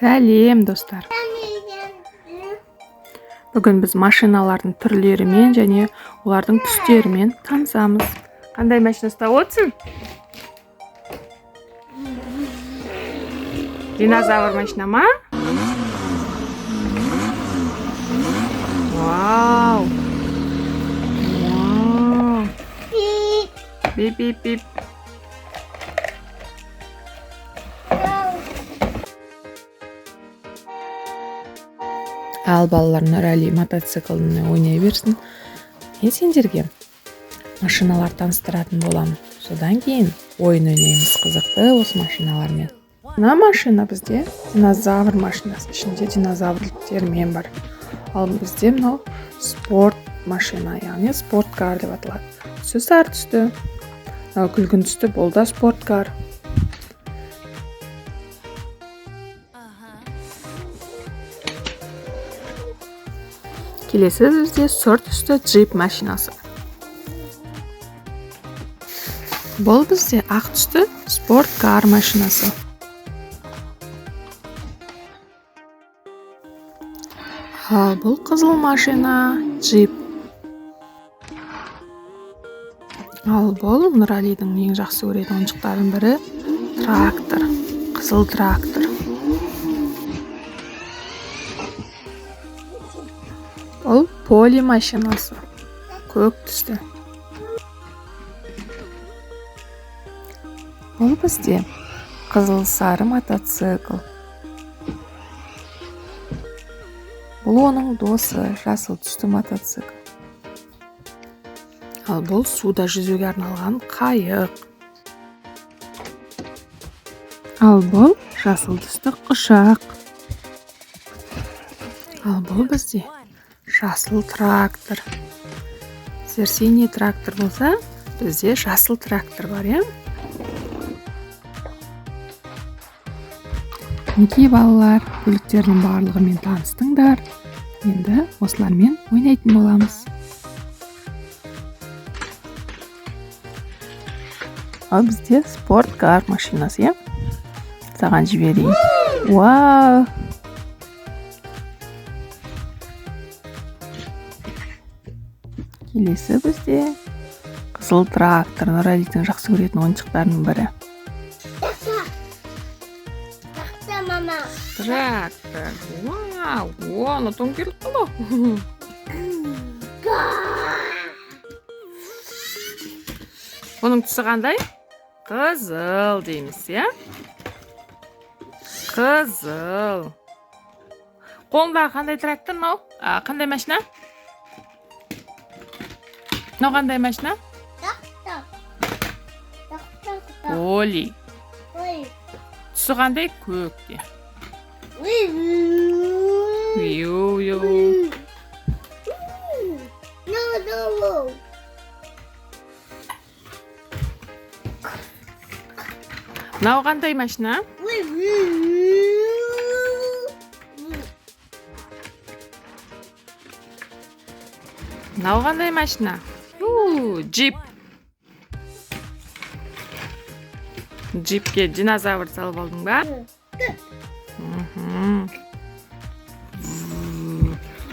Сәлем достар. Бүгін біз машиналардың түрлерімен және олардың түстерімен танысамыз. Қандай машина ұстап отырсың? Динозавр машина ма? Вау! Вау! Бип-бип-бип. Ал балалар Нұрәли мотоцикліне ойнай берсін. Мен сендерге машиналар таныстыратын боламын. Содан кейін ойын ойнаймыз қызықты осы машиналармен. Мына машина бізде динозавр машинасы. Ішінде динозаврліктермен бар. Ал бізде мынау спорт машина, яғни спорткар деп аталады. Түсі сары түсті. Мынау күлгін түсті, бұл да спорткар. Келесі бізде сұр түсті джип машинасы. Бұл бізде ақ түсті спорткар машинасы. Ал бұл қызыл машина джип. Ал бұл Нұрәлидің ең жақсы көретін ойыншықтардың бірі трактор, қызыл трактор. Бұл поли машинасы, көк түсті. Бұл бізде қызыл сары мотоцикл. Бұл оның досы, жасыл түсті мотоцикл. Ал бұл суда жүзуге арналған қайық. Ал бұл жасыл түсті ұшақ. Ал бұл бізде жасыл трактор. Сіздер синий трактор болса, бізде жасыл трактор бар, е? Мінекей балалар, көліктердің барлығымен таныстыңдар. Енді осылармен ойнайтын боламыз. Ал бізде спорткар машинасы, е? Саған жіберейін. Вау! Келесі бізде қызыл трактор, Нұрәлидің жақсы көретін ойыншықтарының бірі. Трактор. Вау! Оны төңкеріліп қалу. Оның түсі қандай? Қызыл дейміз, я? Қызыл. Қолыңдағы қандай трактор мынау? Қандай машина? Мынау қандай машина? Поли. Түсі қандай? Көкте. Мынау қандай машина? Мынау қандай машина? Джип. Джипке динозавр салып алдың ба?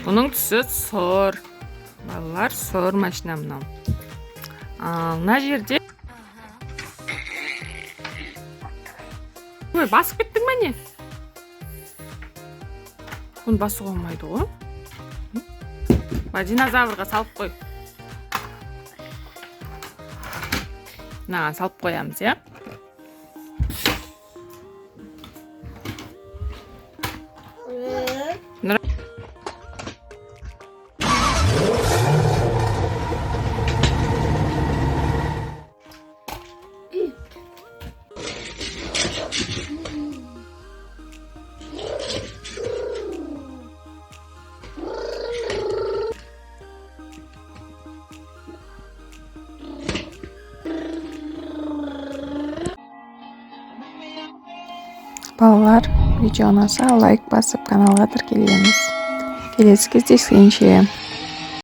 Бұның түсі сұр. Балалар, сұр машина мынау. Мына жерде басып кеттің ба не? Бұны басуға болмайды ғой. Динозаврға салып қой. Мынаған салып қоямыз, я? Балалар, видео ұнаса лайк басып каналға тіркелеміз. Келесі кездескенше.